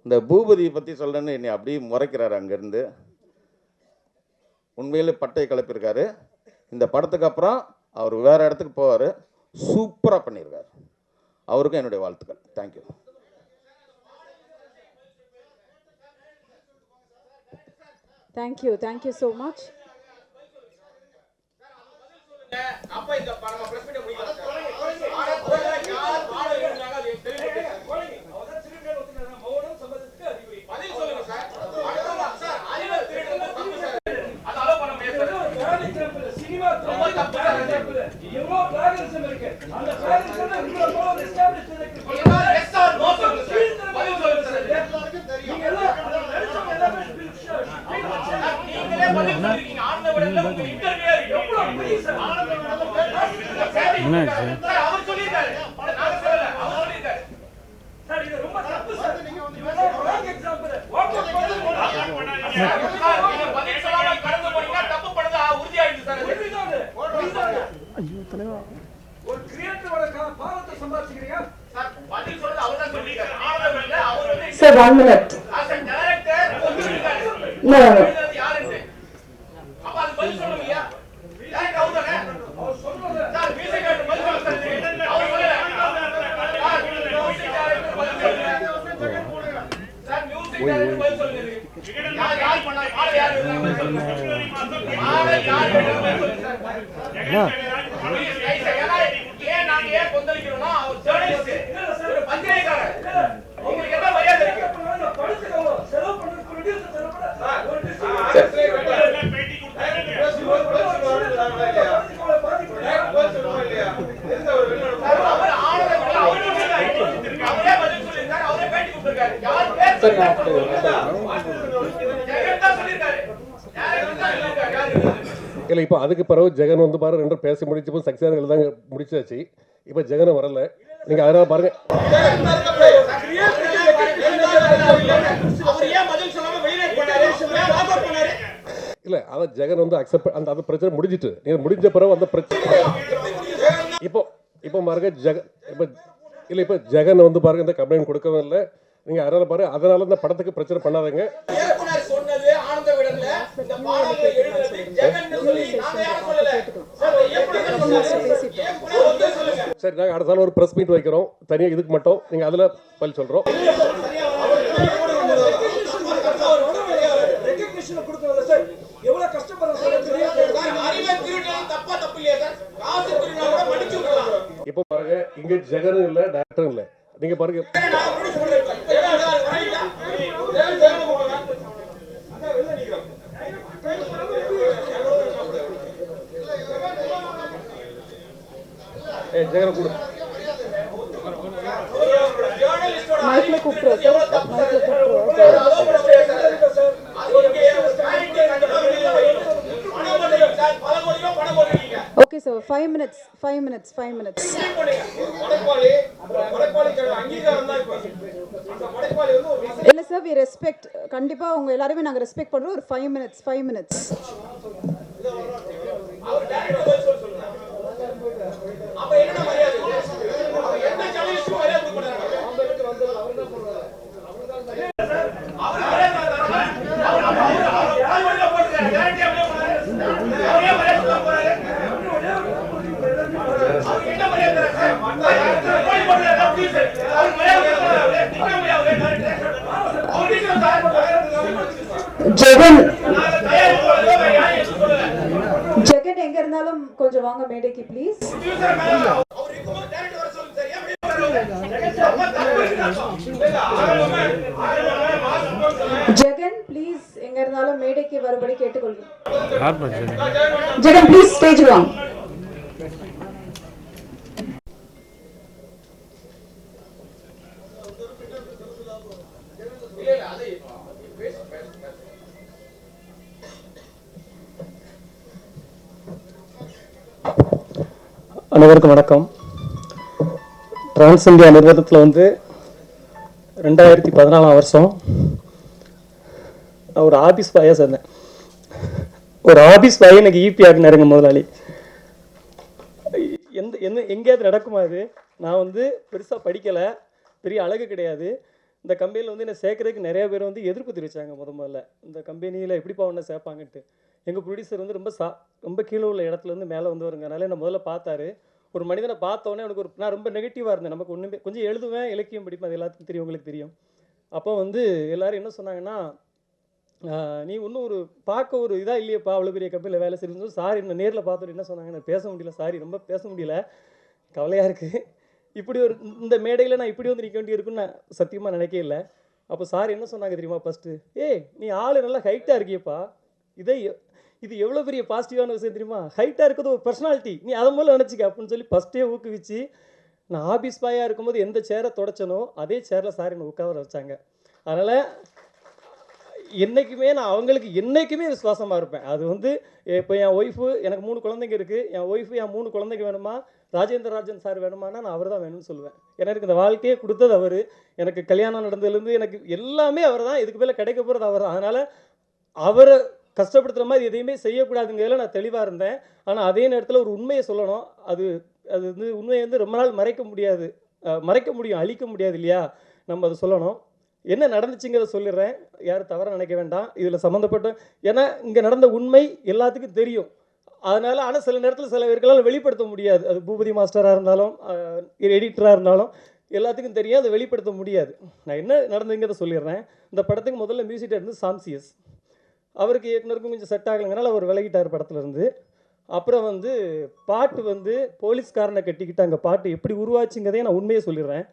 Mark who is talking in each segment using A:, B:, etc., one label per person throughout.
A: இந்த பூபதியை பற்றி சொல்கிறேன்னு என்னை அப்படியே முறைக்கிறாரு அங்கேருந்து. உண்மையிலே பட்டையை கிளப்பியிருக்காரு. இந்த படத்துக்கு அப்புறம் அவர் வேறு இடத்துக்கு போவார். சூப்பராக பண்ணியிருக்காரு. அவருக்கும் என்னுடைய வாழ்த்துக்கள். Thank you.
B: Thank you so much.
C: Sir, 1 minute. No.
D: இல்லை, இப்போ அதுக்கு பிறகு ஜெகன் வந்து பாரு ரெண்டும் பேசி முடிச்சப்போ சக்ஸஸ் தான் முடிச்சாச்சு. இப்போ ஜெகனை வரல, நீங்கள் அதனால பாருங்க. இல்லை, அதான் ஜெகன் வந்து அக்செப்ட் அந்த அது பிரச்சனை முடிஞ்சிட்டு. நீங்கள் முடிஞ்ச பிறகு அந்த பிரச்சனை இப்போ பாருங்க ஜெகன் இப்போ ஜெகன் வந்து பாருங்க இந்த கம்ப்ளைண்ட் கொடுக்கவே இல்லை. நீங்கள் அதனால பாருங்க, அதனால இந்த படத்துக்கு பிரச்சனை பண்ணாதீங்க. சரி, நாங்கள் அடுத்த நாள் ஒரு ப்ரெஸ் மீட் வைக்கிறோம் தனியாக இதுக்கு மட்டும். நீங்கள் அதில் பதில் சொல்கிறோம். இப்போ பாருங்க, இங்க ஜெகனும் இல்லை டைரக்டரும் இல்லை. நீங்க பாருங்க, ஜெகனை கூட
B: மைக்ல கூப்பிடுறோம் சார். Okay sir, 5 minutes. இல்லை சார், வி ரெஸ்பெக்ட். கண்டிப்பாக உங்கள் எல்லாருமே நாங்கள் ரெஸ்பெக்ட் பண்ணுறோம். ஒரு 5 minutes. ஜெகன் எங்க இருந்தாலும் கொஞ்சம் வாங்க மேடைக்கு ப்ளீஸ். ஜெகன் ப்ளீஸ் எங்க இருந்தாலும் மேடைக்கு வரும்படி கேட்டுக்கொள்கிறேன். ஜெகன் ப்ளீஸ் ஸ்டேஜ் வாங்க.
E: அனைவருக்கும் வணக்கம். டிரான்ஸ் இந்தியா நிறுவனத்தில் வந்து 2014 வருஷம் நான் ஒரு ஆஃபீஸ் பாயாக சேர்ந்தேன். ஒரு ஆஃபீஸ் பாய் எனக்கு ஈபி ஆகினாருங்க முதலாளி. எங்கேயாவது நடக்குமா இது? நான் வந்து பெருசாக படிக்கலை, பெரிய அழகு கிடையாது. இந்த கம்பெனியில் வந்து என்னை சேர்க்கறதுக்கு நிறைய பேர் வந்து எதிர்ப்பு தெரிவித்தாங்க முதல்ல. இந்த கம்பெனியில் எப்படிப்பா ஒன்றை சேர்ப்பாங்கன்ட்டு. எங்கள் ப்ரொடியூசர் வந்து ரொம்ப கீழே உள்ள இடத்துலேருந்து மேலே வந்து வருங்கனால என்னை முதல்ல பார்த்தாரு. ஒரு மனிதனை பார்த்தோன்னே எனக்கு நான் ரொம்ப நெகட்டிவாக இருந்தேன். நமக்கு ஒன்றுமே கொஞ்சம் எழுதுவேன், இலக்கியம் படிப்பேன், அது எல்லாத்துக்கும் தெரியும், உங்களுக்கு தெரியும். அப்போ வந்து எல்லோரும் என்ன சொன்னாங்கன்னா, நீ ஒன்றும் பார்க்க ஒரு இதாக இல்லையப்பா, அவ்வளோ பெரிய கம்பெனியில் வேலை செய்யணும். சாரி, என்ன நேரில் பார்த்துட்டு என்ன சொன்னாங்க, எனக்கு பேச முடியல, சாரி, ரொம்ப பேச முடியல, கவலையாக இருக்குது. இப்படி இந்த மேடையில் நான் இப்படி வந்து நிற்க வேண்டியிருக்குன்னு நான் சத்தியமாக நினைக்கவே இல்லை. அப்போ சார் என்ன சொன்னாங்க தெரியுமா? ஃபஸ்ட்டு, நீ ஆள் நல்லா ஹைட்டாக இருக்கியப்பா, இது எவ்வளோ பெரிய பாசிட்டிவான விஷயம் தெரியுமா? ஹைட்டாக இருக்கிறது ஒரு பர்சனாலிட்டி, நீ அதை மூலம் நினச்சிக்க அப்படின்னு சொல்லி ஃபஸ்ட்டே ஊக்குவிச்சு, நான் ஆஃபீஸ் பாயாக இருக்கும்போது எந்த சேரை தொடச்சனோ அதே சேரில் சார் என்னை உட்கார வச்சாங்க. அதனால் என்றைக்குமே நான் அவங்களுக்கு என்றைக்குமே விசுவாசமாக இருப்பேன். அது வந்து இப்போ என் ஒய்ஃபு, எனக்கு 3 குழந்தைங்க இருக்குது. என் ஒய்ஃபு என் 3 குழந்தைங்க வேணுமா, ராஜேந்திர ராஜன் சார் வேணுமானா நான் அவர் தான் வேணும்னு சொல்லுவேன். எனக்கு இந்த வாழ்க்கையே கொடுத்தது அவர், எனக்கு கல்யாணம் நடந்ததுலேருந்து எனக்கு எல்லாமே அவர் தான், இதுக்கு மேலே கிடைக்க போகிறது அவர் தான். அதனால் அவரை கஷ்டப்படுத்துகிற மாதிரி எதையுமே செய்யக்கூடாதுங்கிறதுல நான் தெளிவாக இருந்தேன். ஆனால் அதே நேரத்தில் ஒரு உண்மையை சொல்லணும். அது வந்து உண்மையை வந்து ரொம்ப நாள் மறைக்க முடியும், அழிக்க முடியாது இல்லையா? நம்ம அதை சொல்லணும். என்ன நடந்துச்சுங்கிறத சொல்லிடுறேன், யாரும் தவறாக நினைக்க வேண்டாம். இதில் சம்மந்தப்பட்ட, ஏன்னா இங்கே நடந்த உண்மை எல்லாத்துக்கும் தெரியும். அதனால் ஆனால் சில நேரத்தில் சில பேர்களால் வெளிப்படுத்த முடியாது. அது பூபதி மாஸ்டராக இருந்தாலும் எடிட்டராக இருந்தாலும் எல்லாத்துக்கும் தெரியும், அதை வெளிப்படுத்த முடியாது. நான் என்ன நடந்துங்கிறத சொல்லிடுறேன். இந்த படத்துக்கு முதல்ல மியூசிக் டைரக்டர் சாம்சியஸ், அவருக்கு இயக்குனருக்கும் கொஞ்சம் செட் ஆகலைங்கனால அவர் விலகிட்டார் படத்துலேருந்து. அப்புறம் வந்து பாட்டு வந்து போலீஸ்காரனை கட்டிக்கிட்டு அங்கே பாட்டு எப்படி உருவாச்சுங்கிறதே நான் உண்மையை சொல்லிடுறேன்.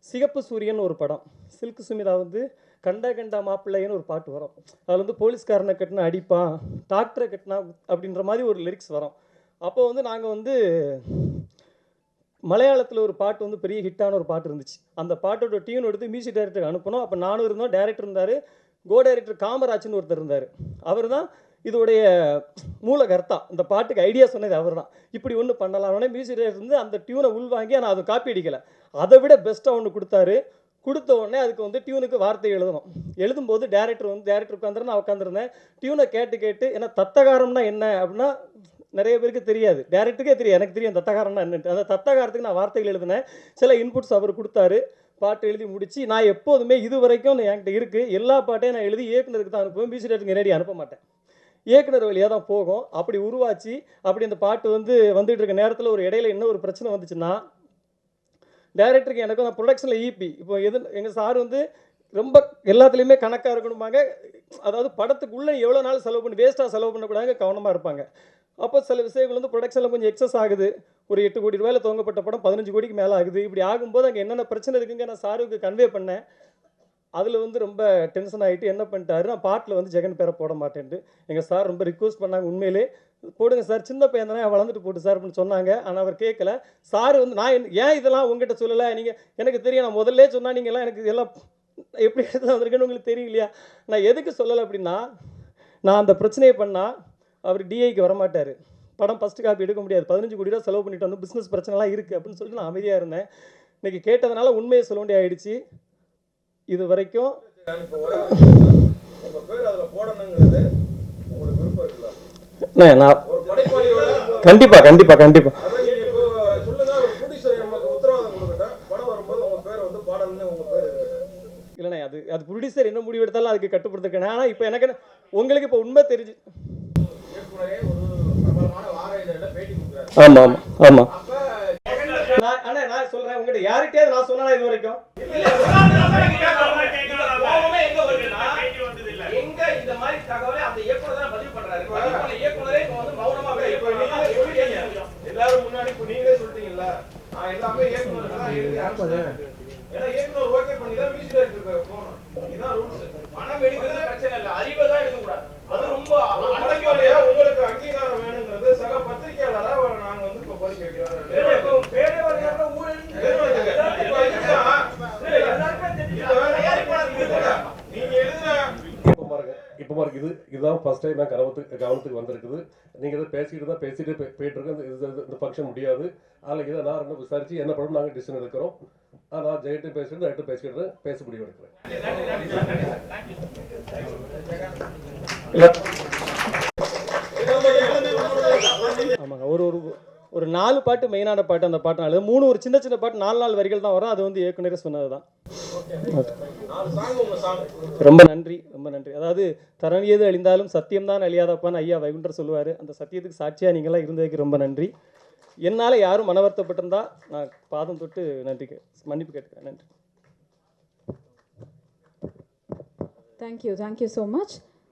E: சிகப்பு சூரியன் ஒரு படம், சில்க் சுமிதா வந்து கண்டா மாப்பிள்ளைன்னு ஒரு பாட்டு வரும். அதில் வந்து போலீஸ்காரனை கட்டினா அடிப்பான், டாக்டரை கட்டினா அப்படின்ற மாதிரி ஒரு லிரிக்ஸ் வரும். அப்போ வந்து நாங்கள் வந்து மலையாளத்தில் ஒரு பாட்டு வந்து பெரிய ஹிட்டான ஒரு பாட்டு இருந்துச்சு. அந்த பாட்டோட டியூன் எடுத்து மியூசிக் டைரக்டருக்கு அனுப்பணும். அப்போ நானும் இருந்தோம், டைரக்டர் இருந்தார், கோ டைரக்டர் காமராஜ்னு ஒருத்தர் இருந்தார். அவர் தான் இதோடைய மூலகர்த்தா, இந்த பாட்டுக்கு ஐடியா சொன்னது அவர் தான். இப்படி ஒன்று பண்ணலாம்னே மியூசிக் டைரக்டர் வந்து அந்த டியூனை உள்வாங்கி, ஆனால் அதை காப்பி அடிக்கலை, அதை விட பெஸ்ட்டாக ஒன்று கொடுத்தாரு. கொடுத்த உடனே அதுக்கு வந்து டியூனுக்கு வார்த்தை எழுதணும். எழுதும்போது டேரக்டர் உட்காந்துருந்து நான் உட்காந்துருந்தேன். டியூனை கேட்டு ஏன்னா தத்தகாரம்னா என்ன அப்படின்னா நிறைய பேருக்கு தெரியாது, டேரக்டருக்கே தெரியும், எனக்கு தெரியும் தத்தகாரம்னா என்னன்ட்டு. அந்த தத்தகாரத்துக்கு நான் வார்த்தைகள் எழுதினேன். சில இன்புட்ஸ் அவர் கொடுத்தாரு. பாட்டு எழுதி முடிச்சு, நான் எப்போதுமே இது வரைக்கும் என்கிட்ட இருக்குது எல்லா பாட்டையும் நான் எழுதி இயக்குனருக்கு தான் அனுப்புவேன், மியூசிக் டைரக்டருக்கு நேரடி அனுப்ப மாட்டேன், இயக்குனர் வழியாக தான் போகும். அப்படி உருவாச்சு. அப்படி அந்த பாட்டு வந்துட்டு இருக்க நேரத்தில் ஒரு இடையில என்ன ஒரு பிரச்சனை வந்துச்சுன்னா, டைரக்டருக்கு எனக்கும் நான் ப்ரொடக்ஷனில் ஈபி இப்போ எங்கள் சார் வந்து ரொம்ப எல்லாத்துலேயுமே கணக்காக இருக்கணுமாங்க. அதாவது படத்துக்குள்ளே எவ்வளோ நாள் செலவு பண்ணி வேஸ்ட்டாக செலவு பண்ணக்கூடாது, கவனமாக இருப்பாங்க. அப்போ சில விஷயங்கள் வந்து ப்ரொடக்ஷனில் கொஞ்சம் எக்ஸஸ் ஆகுது. ஒரு 8 கோடி ரூபாயில் துவங்கப்பட்ட படம் 15 கோடிக்கு மேலே ஆகுது. இப்படி ஆகும்போது அங்கே என்னென்ன பிரச்சனை இருக்குங்க நான் சாருக்கு கன்வே பண்ணேன். அதில் வந்து ரொம்ப டென்ஷன் ஆகிட்டு என்ன பண்ணிட்டாரு, நான் பாட்டில் வந்து ஜெகன் பேரை போட மாட்டேன்ட்டு எங்கள் சார் ரொம்ப ரிக்வஸ்ட் பண்ணாங்க. உண்மையிலே போடுங்க சார், சின்ன பையன் தானே, வளர்ந்துட்டு போட்டு சார் அப்படின்னு சொன்னாங்க. ஆனால் அவர் கேட்கல. சார் வந்து நான் ஏன் இதெல்லாம் உங்ககிட்ட சொல்லலை, நீங்கள் எனக்கு தெரியும், நான் முதல்ல சொன்னால் நீங்கள்லாம் எனக்கு எல்லாம் எப்படி எடுத்து வந்திருக்கேன்னு உங்களுக்கு தெரியும் இல்லையா? நான் எதுக்கு சொல்லலை அப்படின்னா, நான் அந்த பிரச்சனையை பண்ணால் அவர் டிஐக்கு வரமாட்டார், படம் ஃபஸ்ட்டு காப்பி எடுக்க முடியாது, 15 கோடி ரூபா செலவு பண்ணிட்டு வந்து பிஸ்னஸ் பிரச்சனைலாம் இருக்குது அப்படின்னு சொல்லிட்டு நான் அமைதியாக இருந்தேன். இன்றைக்கி கேட்டதுனால உண்மையை சொல்ல வேண்டிய ஆயிடுச்சு. இது வரைக்கும் நான் கண்டிப்பாக கண்டிப்பாக கண்டிப்பாக இல்லைண்ணே, அது ப்ரொடியூசர் என்ன முடிவு எடுத்தாலும் அதுக்கு கட்டுப்படுத்திருக்கேன். ஆனால் இப்போ எனக்கு உங்களுக்கு இப்போ உண்மை தெரிஞ்சு, ஆமாம் ஆமாம் ஆமாம், நான் சொல்கிறேன் உங்கள்கிட்ட யார்கிட்டயாவது நான் சொன்னா இது வரைக்கும் எல்லாரும் முன்னாடி இப்போ நீங்களே சொல்லிட்டீங்கல்ல, எல்லாமே ஏற்கனவே ஓகே பண்ணி தான் மியூசிக் டைரக்டருக்கு போகணும். இதுதான் ரூல்ஸ். பணம் எடுக்கிறது பிரச்சனை இல்லை, அறிவை தான் எடுக்கக்கூடாது. அது ரொம்ப அடங்கியா உங்களுக்கு அங்கீகாரம் வேணுங்கிறது சக பத்திரிகையாளராக நாங்கள் வந்து இப்போ கோரிக்கை வைக்கிறோம். நீங்க எழுதுற
D: இப்போ பாருங்க, இதுதான் ஃபர்ஸ்ட் டைம் நான் கவனத்துக்கு வந்திருக்குது. நீங்கள் இதை பேசிட்டு போயிட்டு இருக்கோம். இந்த ஃபங்க்ஷன் முடியாது. அதில் இதை நான் ரெண்டு விசாரிச்சு என்ன படம் நாங்கள் டிசிஷன் எடுக்கிறோம். நான் ஜெயிட்டு பேசிட்டு பேசிக்கிட்டு பேச முடிவு எடுக்கிறேன். ஆமாங்க, ஒரு
E: 4 பாட்டு மெயினான பாட்டு, அந்த பாட்டு 4. 3 ஒரு சின்ன சின்ன பாட்டு 4 வரிகள் தான் வரும். அது வந்து இயக்குனரே சொன்னது தான். ரொம்ப நன்றி, ரொம்ப நன்றி. அதாவது தரணியது அழிந்தாலும் சத்தியம்தான் அழியாதப்பான்னு ஐயா வைகுண்டர் சொல்லுவார். அந்த சத்தியத்துக்கு சாட்சியாக நீங்களாம் இருந்ததுக்கு ரொம்ப நன்றி. என்னால் யாரும் மன வருத்தப்பட்டிருந்தா நான் பாதம் தொட்டு மன்னிப்பு கேட்டுக்கிறேன். நன்றி.
B: Thank you so much.